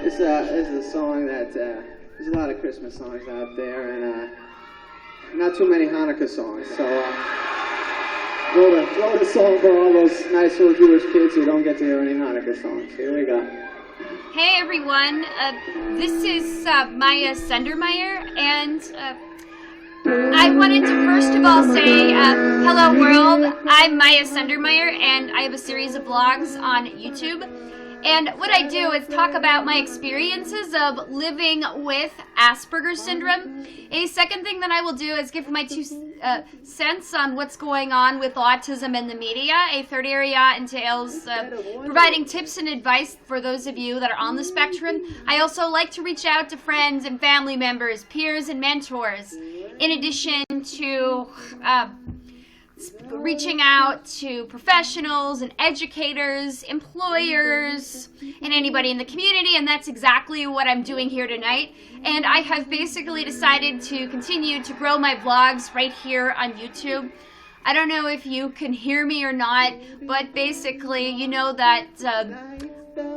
This is a song that, there's a lot of Christmas songs out there, and not too many Hanukkah songs, so wrote a song for all those nice little Jewish kids who don't get to hear any Hanukkah songs. Here we go. Hey everyone, this is Miyah Sendermeyer, and I wanted to first of all say hello world. I'm Miyah Sendermeyer, and I have a series of vlogs on YouTube. And what I do is talk about my experiences of living with Asperger syndrome. A second thing that I will do is give my 2 cents on what's going on with autism in the media. A third area entails providing tips and advice for those of you that are on the spectrum. I also like to reach out to friends and family members, peers and mentors, in addition to reaching out to professionals and educators, employers, and anybody in the community, and that's exactly what I'm doing here tonight. And I have basically decided to continue to grow my vlogs right here on YouTube. I don't know if you can hear me or not, but basically, you know that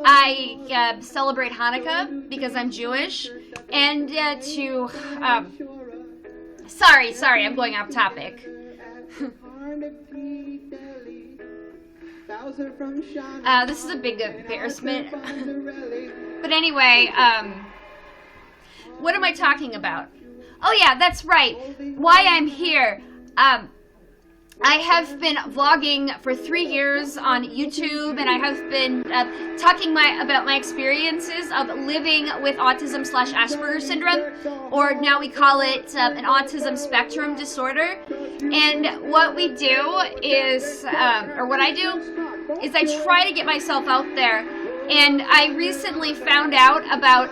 I celebrate Hanukkah because I'm Jewish, and sorry, I'm going off topic. This is a big embarrassment. But anyway, what am I talking about? Oh yeah, that's right. Why I'm here. I have been vlogging for 3 years on YouTube, and I have been talking about my experiences of living with autism/Asperger syndrome, or now we call it an autism spectrum disorder. And what we do is, or what I do, is I try to get myself out there. And I recently found out about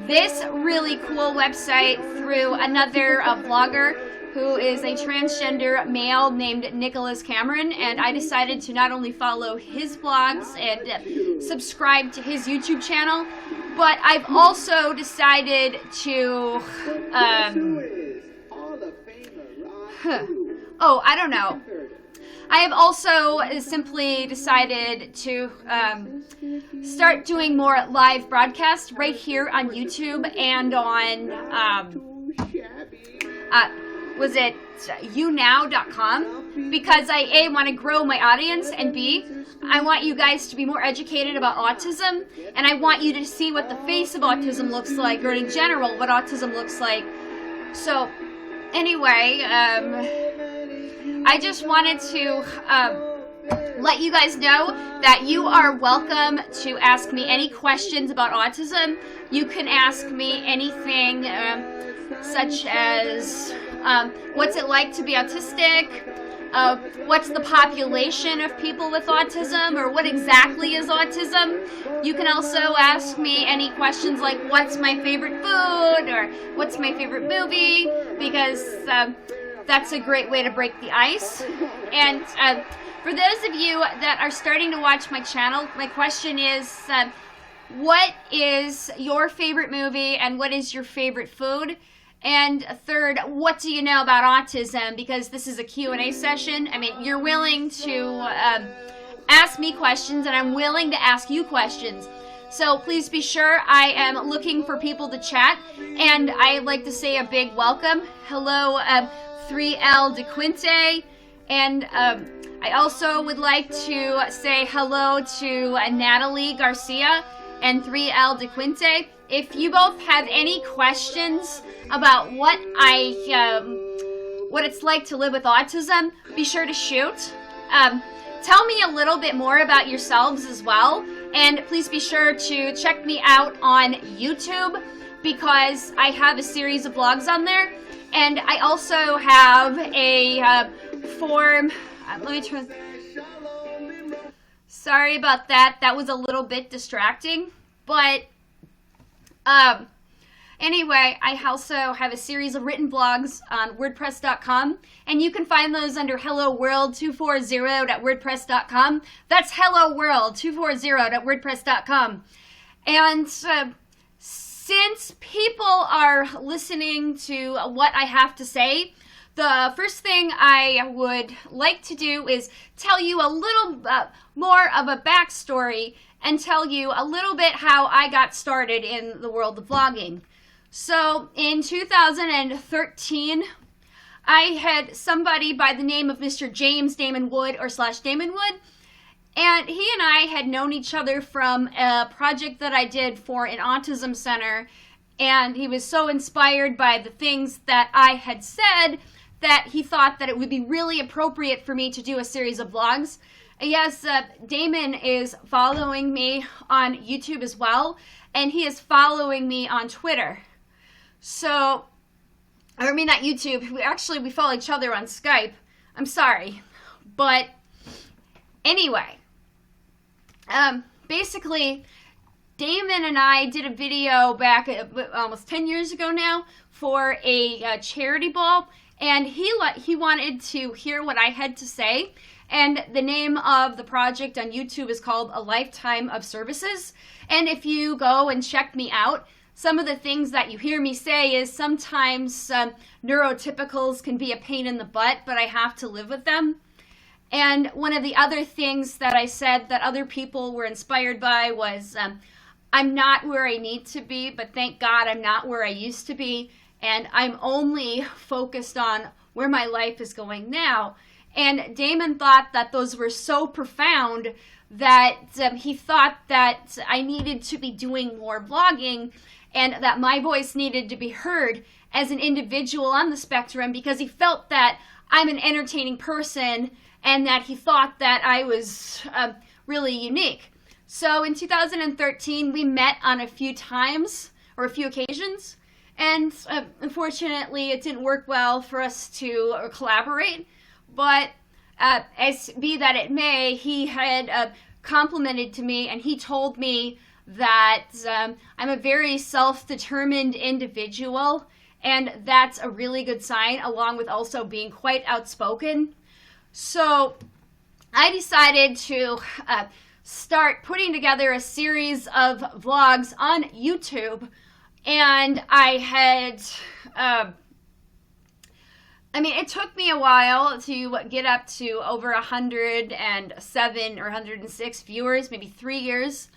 this really cool website through another vlogger who is a transgender male named Nicholas Cameron, and I decided to not only follow his vlogs and subscribe to his YouTube channel, but I've also decided to, I don't know. I have also simply decided to start doing more live broadcasts right here on YouTube and on, was it YouNow.com, because I A, want to grow my audience, and B, I want you guys to be more educated about autism, and I want you to see what the face of autism looks like, or in general what autism looks like. So anyway, I just wanted to let you guys know that you are welcome to ask me any questions about autism. You can ask me anything such as what's it like to be autistic, what's the population of people with autism, or what exactly is autism. You can also ask me any questions like what's my favorite food, or what's my favorite movie, because that's a great way to break the ice. And for those of you that are starting to watch my channel, my question is, what is your favorite movie and what is your favorite food? And third, what do you know about autism? Because this is a Q&A session. I mean, you're willing to ask me questions, and I'm willing to ask you questions. So please be sure, I am looking for people to chat, and I'd like to say a big welcome. Hello, 3L De Quinte, and I also would like to say hello to Natalie Garcia and 3L De Quinte. If you both have any questions about what it's like to live with autism, be sure to shoot. Tell me a little bit more about yourselves as well, and please be sure to check me out on YouTube, because I have a series of vlogs on there, and I also have a form. Let me try. Sorry about that. That was a little bit distracting, but anyway, I also have a series of written blogs on WordPress.com, and you can find those under helloworld240.wordpress.com. That's helloworld240.wordpress.com. And since people are listening to what I have to say, the first thing I would like to do is tell you a little more of a backstory and tell you a little bit how I got started in the world of vlogging. So in 2013, I had somebody by the name of Mr. James Damon Wood or / Damon Wood, and he and I had known each other from a project that I did for an autism center, and he was so inspired by the things that I had said that he thought that it would be really appropriate for me to do a series of vlogs. Yes, Damon is following me on YouTube as well, and he is following me on Twitter. So, I mean not YouTube, we follow each other on Skype. I'm sorry. But, anyway, basically, Damon and I did a video back almost 10 years ago now for a charity ball, and he wanted to hear what I had to say. And the name of the project on YouTube is called A Lifetime of Services. And if you go and check me out, some of the things that you hear me say is sometimes neurotypicals can be a pain in the butt, but I have to live with them. And one of the other things that I said that other people were inspired by was, I'm not where I need to be, but thank God I'm not where I used to be. And I'm only focused on where my life is going now. And Damon thought that those were so profound that he thought that I needed to be doing more vlogging and that my voice needed to be heard as an individual on the spectrum, because he felt that I'm an entertaining person and that he thought that I was really unique. So in 2013, we met on a few occasions, and unfortunately it didn't work well for us to collaborate. But as be that it may, he had complimented to me, and he told me that I'm a very self-determined individual, and that's a really good sign, along with also being quite outspoken. So I decided to start putting together a series of vlogs on YouTube, and I had... it took me a while to get up to over 107 or 106 viewers, maybe 3 years.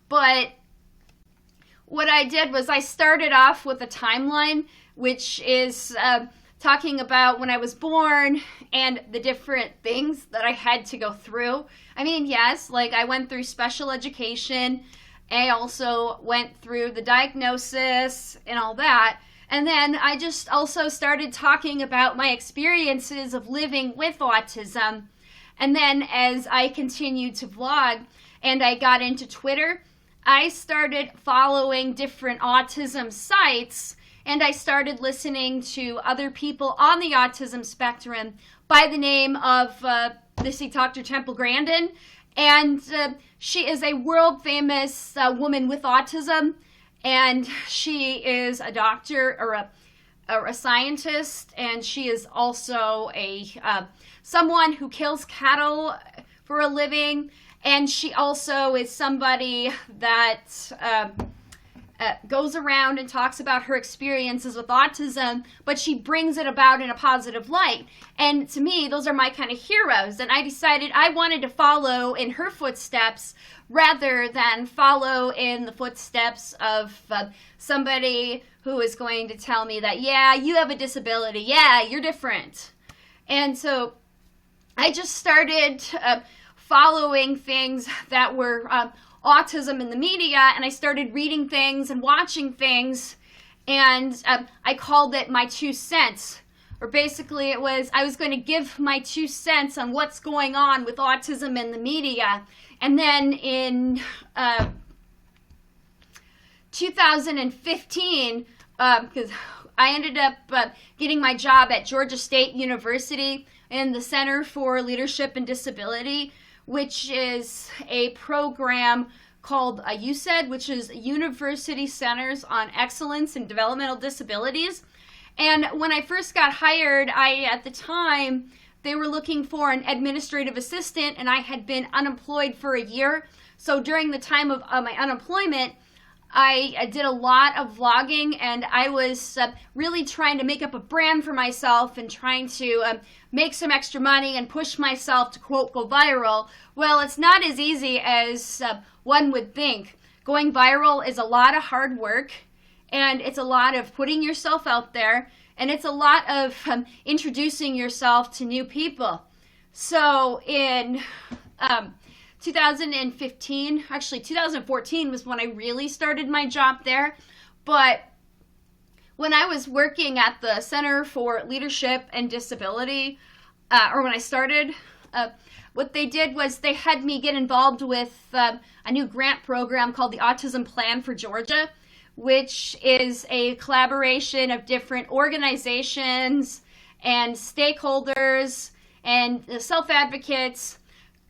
But what I did was I started off with a timeline, which is talking about when I was born and the different things that I had to go through. Yes, I went through special education. I also went through the diagnosis and all that. And then I just also started talking about my experiences of living with autism. And then as I continued to vlog and I got into Twitter, I started following different autism sites, and I started listening to other people on the autism spectrum by the name of Dr. Temple Grandin. And she is a world famous woman with autism. And she is a doctor or a scientist, and she is also someone who kills cattle for a living. And she also is somebody that goes around and talks about her experiences with autism, but she brings it about in a positive light. And to me, those are my kind of heroes. And I decided I wanted to follow in her footsteps rather than follow in the footsteps of somebody who is going to tell me that, yeah, you have a disability. Yeah, you're different. And so I just started following things that were autism in the media, and I started reading things and watching things, and I called it my 2 cents. Or basically it was, I was going to give my 2 cents on what's going on with autism in the media. And then in 2015, because I ended up getting my job at Georgia State University in the Center for Leadership and Disability, which is a program called USED, which is University Centers on Excellence in Developmental Disabilities. And when I first got hired, at the time, they were looking for an administrative assistant, and I had been unemployed for a year. So during the time of my unemployment, I did a lot of vlogging, and I was really trying to make up a brand for myself and trying to make some extra money and push myself to, quote, go viral. Well, it's not as easy as one would think. Going viral is a lot of hard work, and it's a lot of putting yourself out there, and it's a lot of introducing yourself to new people. So in 2015, actually 2014 was when I really started my job there. But when I was working at the Center for Leadership and Disability, or when I started, what they did was they had me get involved with a new grant program called the Autism Plan for Georgia, which is a collaboration of different organizations and stakeholders and self-advocates,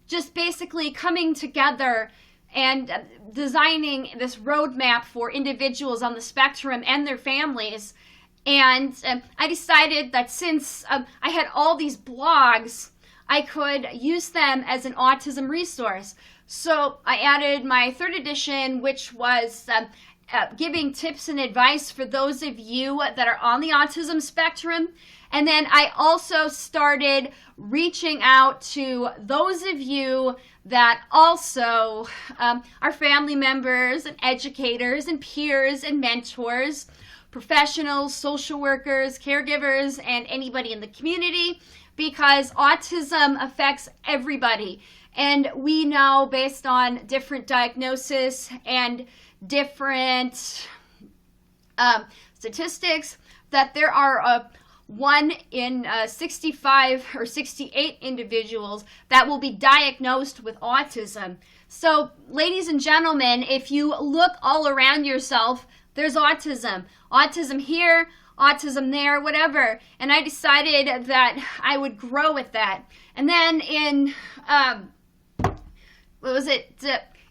just basically coming together and designing this roadmap for individuals on the spectrum and their families. And I decided that since I had all these blogs, I could use them as an autism resource. So I added my third edition, which was giving tips and advice for those of you that are on the autism spectrum. And then I also started reaching out to those of you that also are family members and educators and peers and mentors, professionals, social workers, caregivers, and anybody in the community, because autism affects everybody. And we know, based on different diagnosis and different statistics, that there are 1 in 65 or 68 individuals that will be diagnosed with autism. So, ladies and gentlemen, if you look all around yourself, there's autism. Autism here, autism there, whatever. And I decided that I would grow with that. And then in,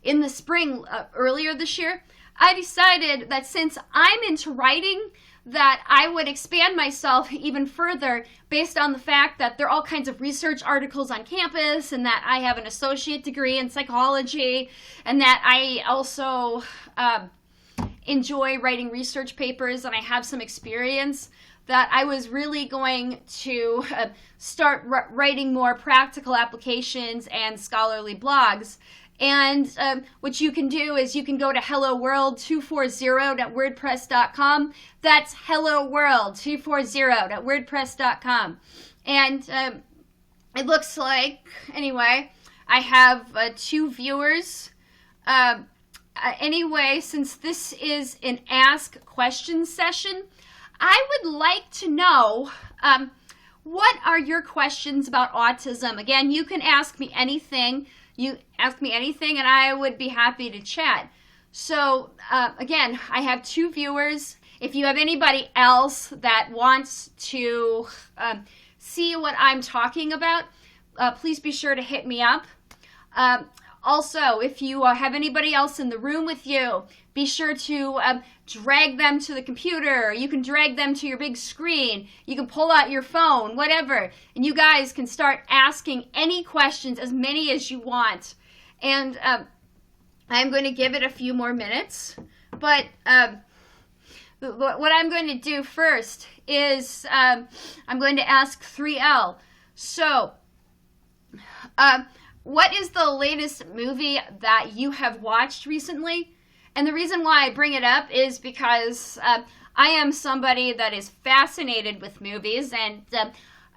in the spring, earlier this year, I decided that since I'm into writing, that I would expand myself even further based on the fact that there are all kinds of research articles on campus, and that I have an associate degree in psychology, and that I also enjoy writing research papers, and I have some experience, that I was really going to start writing more practical applications and scholarly blogs. And what you can do is you can go to helloworld240.wordpress.com. That's helloworld240.wordpress.com. And it looks like, anyway, I have 2 viewers. Anyway, since this is an Ask Questions session, I would like to know, what are your questions about autism? Again, you can ask me anything. You ask me anything, and I would be happy to chat. So, again, I have 2 viewers. If you have anybody else that wants to see what I'm talking about, please be sure to hit me up. Also, if you have anybody else in the room with you, be sure to drag them to the computer. You can drag them to your big screen. You can pull out your phone, whatever. And you guys can start asking any questions, as many as you want. And I'm going to give it a few more minutes. But what I'm going to do first is I'm going to ask 3L. So, what is the latest movie that you have watched recently? And the reason why I bring it up is because I am somebody that is fascinated with movies, and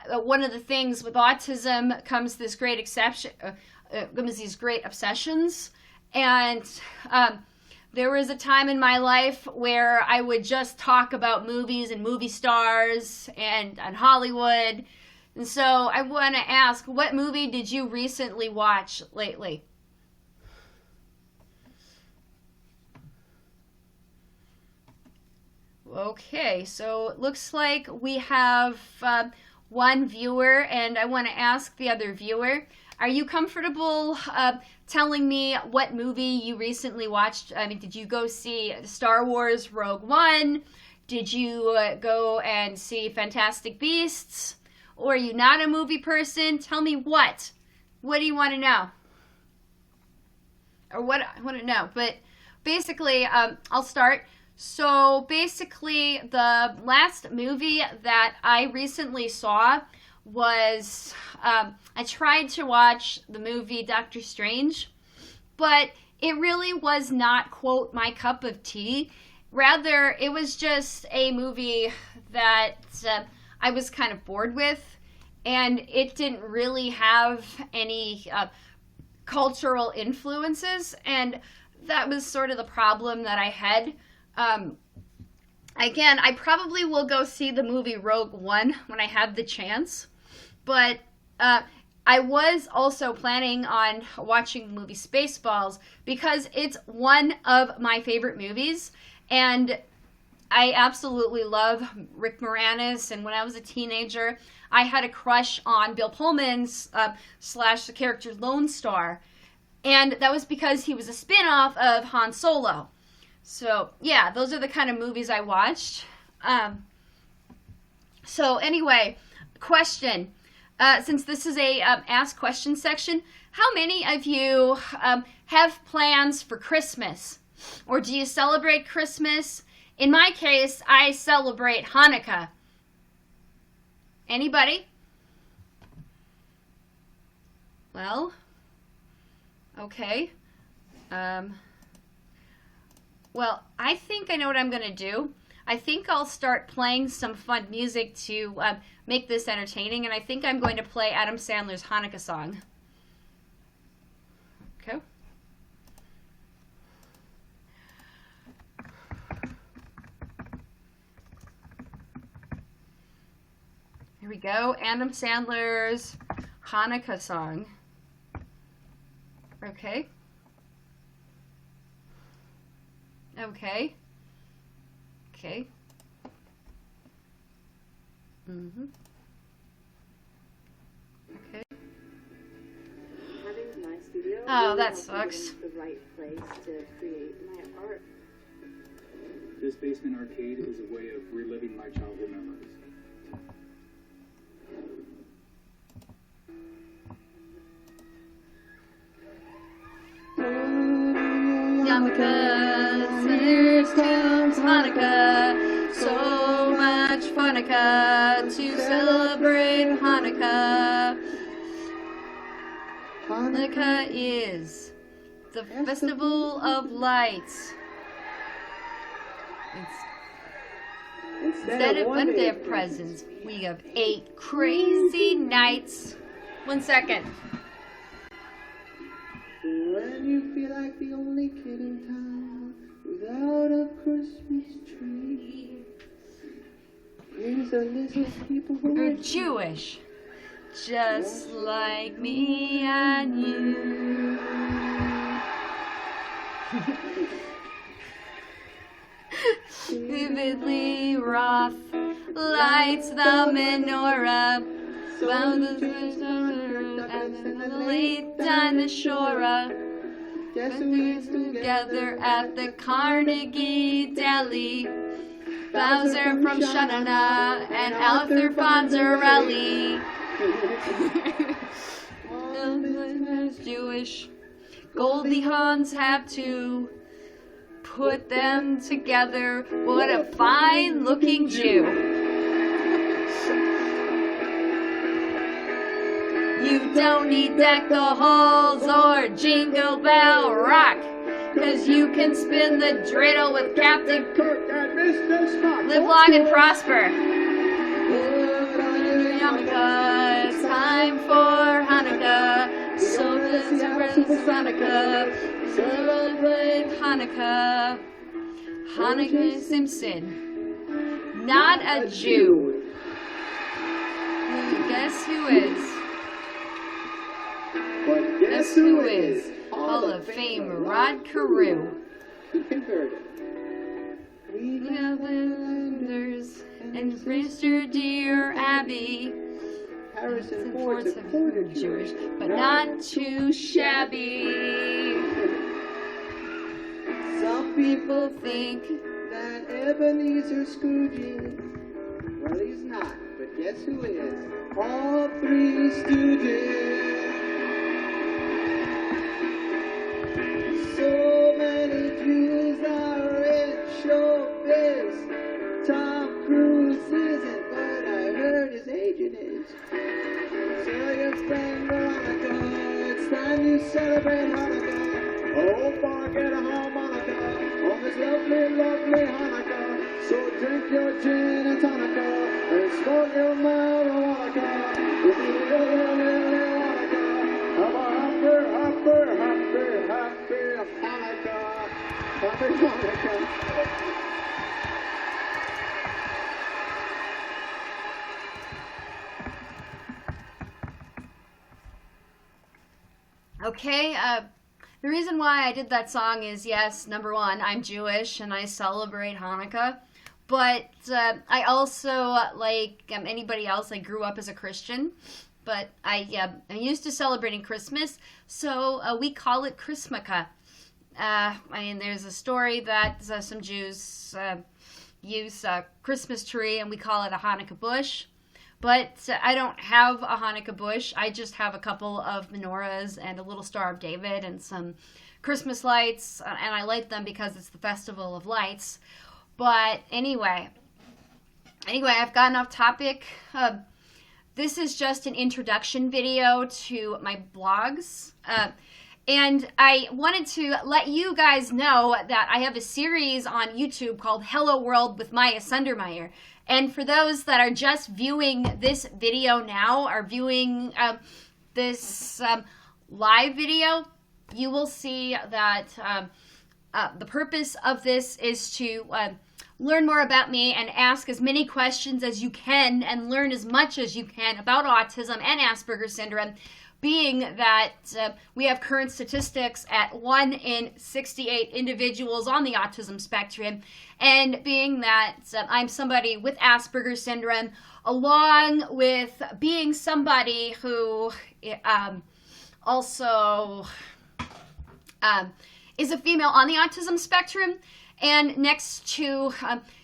one of the things with autism comes these great obsessions. And there was a time in my life where I would just talk about movies and movie stars and Hollywood. And so I want to ask, what movie did you recently watch lately? Okay, so it looks like we have 1 viewer, and I want to ask the other viewer, are you comfortable telling me what movie you recently watched? I mean, did you go see Star Wars Rogue One? Did you go and see Fantastic Beasts? Or are you not a movie person? Tell me what. What do you want to know? Or what I want to know. But basically, I'll start. So basically, the last movie that I recently saw was, I tried to watch the movie Doctor Strange, but it really was not, quote, my cup of tea. Rather, it was just a movie that I was kind of bored with, and it didn't really have any cultural influences, and that was sort of the problem that I had. Again, I probably will go see the movie Rogue One when I have the chance, but I was also planning on watching the movie Spaceballs because it's one of my favorite movies, and I absolutely love Rick Moranis, and when I was a teenager, I had a crush on Bill Pullman's slash the character Lone Star, and that was because he was a spin-off of Han Solo. So, yeah, those are the kind of movies I watched. So, anyway, question. Since this is a Ask Questions section, how many of you have plans for Christmas? Or do you celebrate Christmas? In my case, I celebrate Hanukkah. Anybody? Well, okay. Well, I think I know what I'm going to do. I think I'll start playing some fun music to make this entertaining, and I think I'm going to play Adam Sandler's Hanukkah song. Okay. Here we go. Adam Sandler's Hanukkah song. Okay. Okay. Okay. Okay. Having my studio Oh, really that helped me sucks. get the right place to create my art. This basement arcade is a way of reliving my childhood memories. Yarmulkes, there's comes Hanukkah, so much Hanukkah to celebrate Hanukkah. Hanukkah is the festival of lights. Instead of one day of presents, we have 8 crazy nights. 1 second. When you feel like the only kid in town without a Christmas tree, here's a list of people who You're Jewish, just like me and you. Vividly wroth lights the menorah, found the late dinosaur. Together at the Carnegie Deli, Bowser from Shanana and Arthur Fonzarelli. Jewish. Goldie Hawn's have to put them together. What a fine looking Jew. You don't need deck the halls or Jingle Bell Rock, 'cause you can spin the dreidel with Captain Kirk and Mr. Spock. Live long and prosper. It's time for Hanukkah. So let's celebrate Hanukkah. Celebrate Hanukkah. Hanukkah Simpson. Not a Jew. Guess who is? But Guess who is? Hall of Fame Rod Carew. He converted. Islanders and Mr. Dear Abbey. Harrison Ford's a quarter Jewish, but not too shabby. Some People think that Ebenezer Scrooge, well, he's not, but guess who is? All 3 Stooges. So many Jews celebrate Hanukkah. Oh, forget a harmonica on this lovely, lovely Hanukkah. So drink your gin and tonica and smoke your marijuana. If you really wanna have a happy Hanukkah. Happy Hanukkah. Okay, the reason why I did that song is, yes, number one, I'm Jewish and I celebrate Hanukkah, but I also, like anybody else, I grew up as a Christian, but I'm used to celebrating Christmas, so we call it Chrismukkah. I mean, there's a story that some Jews use a Christmas tree and we call it a Hanukkah bush. But I don't have a Hanukkah bush. I just have a couple of menorahs and a little Star of David and some Christmas lights. And I light them because it's the Festival of Lights. But anyway, I've gotten off topic. This is just an introduction video to my blogs. And I wanted to let you guys know that I have a series on YouTube called Hello World with Miyah Sundermeyer. And for those that are just viewing this video now, or viewing this live video, you will see that the purpose of this is to learn more about me and ask as many questions as you can and learn as much as you can about autism and Asperger syndrome, being that we have current statistics at 1 in 68 individuals on the autism spectrum, and being that I'm somebody with Asperger syndrome, along with being somebody who also is a female on the autism spectrum, and next to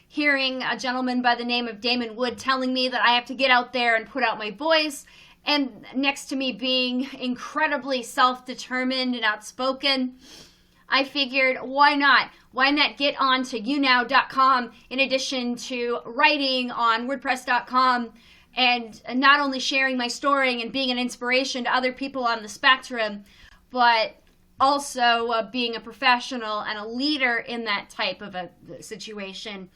hearing a gentleman by the name of Damon Wood telling me that I have to get out there and put out my voice, and next to me being incredibly self-determined and outspoken, I figured, why not? Why not get on to YouNow.com in addition to writing on WordPress.com and not only sharing my story and being an inspiration to other people on the spectrum, but also being a professional and a leader in that type of a situation.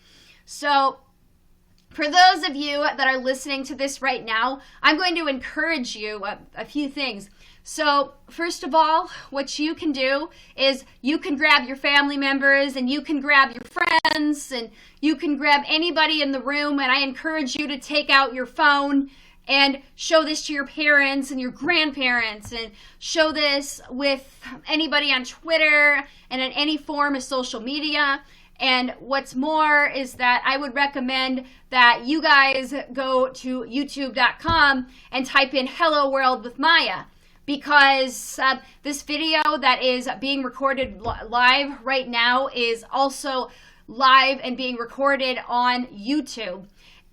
So, for those of you that are listening to this right now, I'm going to encourage you a few things. So, first of all, what you can do is you can grab your family members and you can grab your friends and you can grab anybody in the room, and I encourage you to take out your phone and show this to your parents and your grandparents, and show this with anybody on Twitter and in any form of social media. And what's more is that I would recommend that you guys go to youtube.com and type in Hello World with Miyah, because this video that is being recorded live right now is also live and being recorded on YouTube.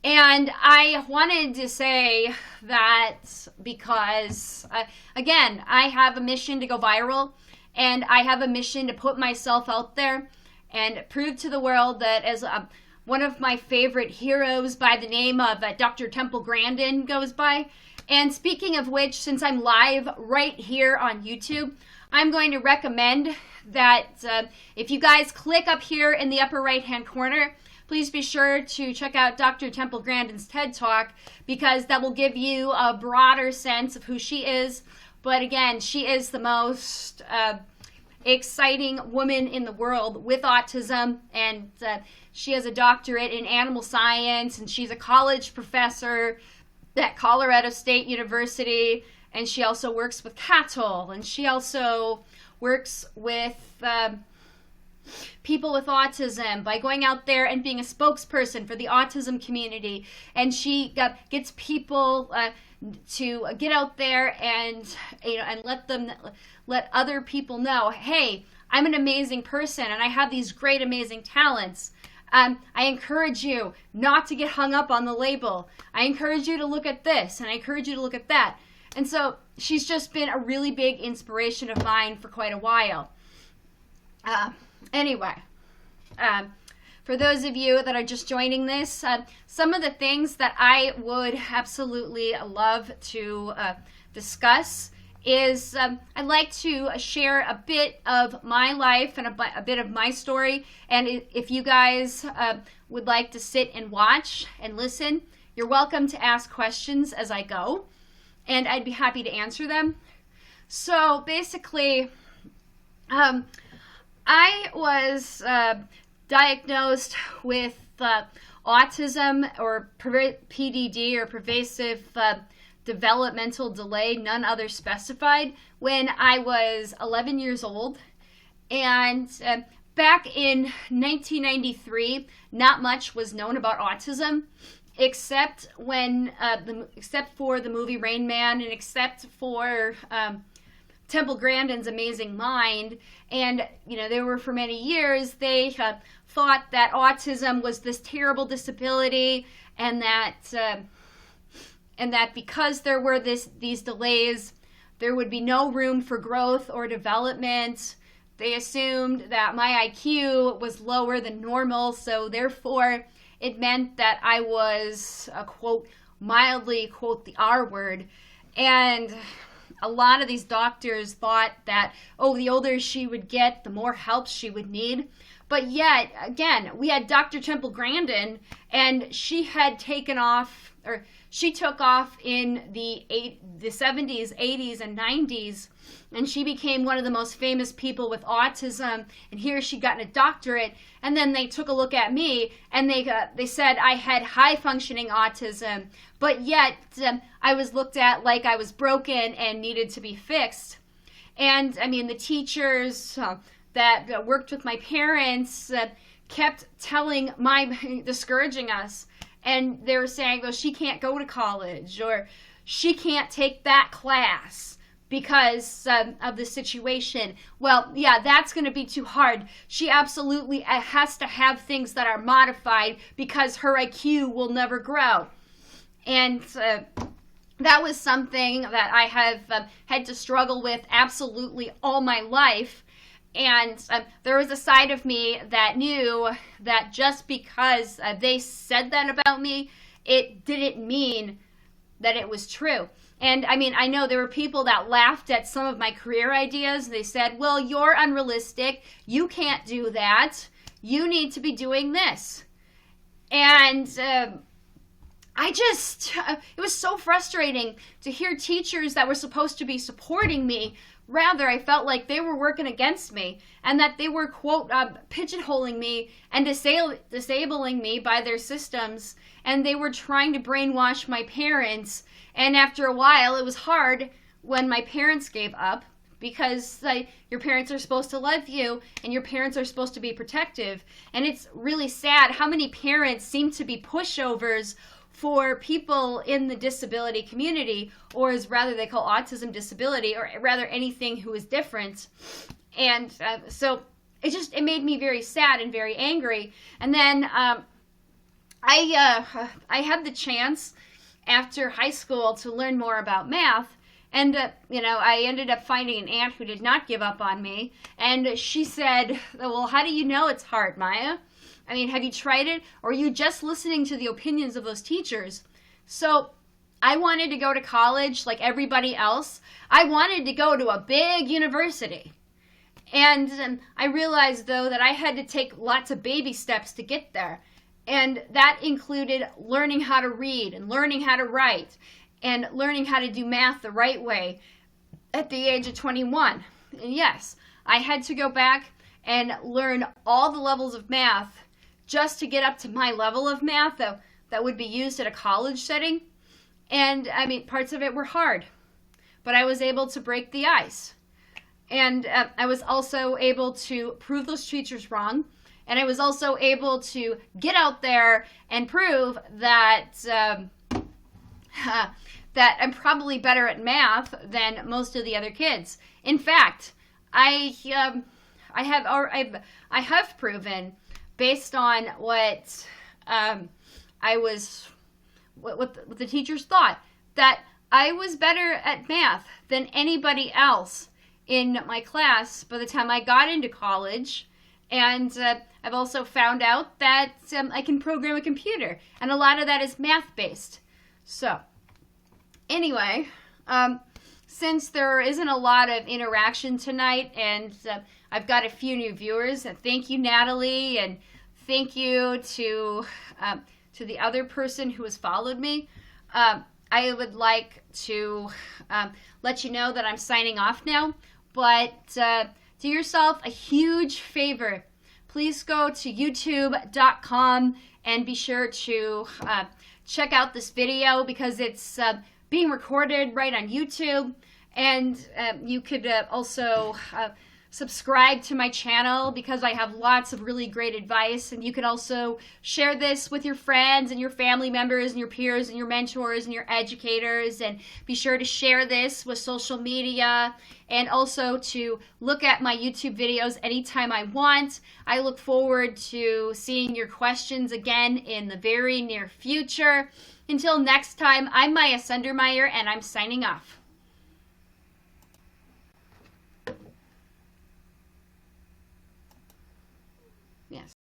And I wanted to say that because, again, I have a mission to go viral, and I have a mission to put myself out there and prove to the world that, as one of my favorite heroes by the name of Dr. Temple Grandin goes by. And speaking of which, since I'm live right here on YouTube, I'm going to recommend that if you guys click up here in the upper right hand corner, please be sure to check out Dr. Temple Grandin's TED Talk, because that will give you a broader sense of who she is. But again, she is the most exciting woman in the world with autism, and she has a doctorate in animal science, and she's a college professor at Colorado State University, and she also works with cattle, and she also works with people with autism by going out there and being a spokesperson for the autism community, and she gets people to get out there and and let other people know, hey, I'm an amazing person and I have these great amazing talents. I encourage you not to get hung up on the label. I encourage you to look at this, and I encourage you to look at that. And so she's just been a really big inspiration of mine for quite a while. Anyway, for those of you that are just joining this, some of the things that I would absolutely love to discuss is I'd like to share a bit of my life and a bit of my story. And if you guys would like to sit and watch and listen, you're welcome to ask questions as I go, and I'd be happy to answer them. So basically, I was diagnosed with autism, or PDD, or pervasive developmental delay, none other specified, when I was 11 years old. And back in 1993, not much was known about autism, except for the movie Rain Man, and except for Temple Grandin's Amazing Mind. And there were, for many years, they thought that autism was this terrible disability, and that because there were these delays, there would be no room for growth or development. They assumed that my IQ was lower than normal, so therefore it meant that I was, quote, mildly, quote, the R word. And a lot of these doctors thought that, the older she would get, the more help she would need. But yet, again, we had Dr. Temple Grandin, and she took off in the 70s, 80s, and 90s, and she became one of the most famous people with autism, and here she'd gotten a doctorate. And then they took a look at me, and they said I had high-functioning autism, but yet I was looked at like I was broken and needed to be fixed. And, the teachers that worked with my parents kept discouraging us. And they were saying, well, she can't go to college, or she can't take that class because of the situation. Well, yeah, that's going to be too hard. She absolutely has to have things that are modified because her IQ will never grow. And that was something that I have had to struggle with absolutely all my life. And there was a side of me that knew that just because they said that about me, it didn't mean that it was true. And I know there were people that laughed at some of my career ideas. They said, well, you're unrealistic. You can't do that. You need to be doing this. And it was so frustrating to hear teachers that were supposed to be supporting me. Rather, I felt like they were working against me, and that they were, quote, pigeonholing me and disabling me by their systems, and they were trying to brainwash my parents. And after a while, it was hard when my parents gave up, because your parents are supposed to love you, and your parents are supposed to be protective. And it's really sad how many parents seem to be pushovers for people in the disability community, or as rather they call autism disability, or rather anything who is different. And so it made me very sad and very angry. And then I had the chance after high school to learn more about math. And, I ended up finding an aunt who did not give up on me. And she said, well, how do you know it's hard, Miyah? Have you tried it? Or are you just listening to the opinions of those teachers? So I wanted to go to college like everybody else. I wanted to go to a big university. And I realized, though, that I had to take lots of baby steps to get there. And that included learning how to read and learning how to write and learning how to do math the right way at the age of 21. And yes, I had to go back and learn all the levels of math just to get up to my level of math that would be used at a college setting. And, parts of it were hard. But I was able to break the ice. And I was also able to prove those teachers wrong. And I was also able to get out there and prove that that I'm probably better at math than most of the other kids. In fact, I have proven, based on what what the teachers thought, that I was better at math than anybody else in my class by the time I got into college. And I've also found out that I can program a computer, and a lot of that is math-based. So, anyway, since there isn't a lot of interaction tonight, and I've got a few new viewers, thank you, Natalie, and thank you to the other person who has followed me. I would like to let you know that I'm signing off now, but do yourself a huge favor. Please go to youtube.com and be sure to check out this video because it's being recorded right on YouTube. And you could also subscribe to my channel because I have lots of really great advice. And you can also share this with your friends and your family members and your peers and your mentors and your educators. And be sure to share this with social media and also to look at my YouTube videos anytime I want. I look forward to seeing your questions again in the very near future. Until next time, I'm Miyah Sundermeyer and I'm signing off.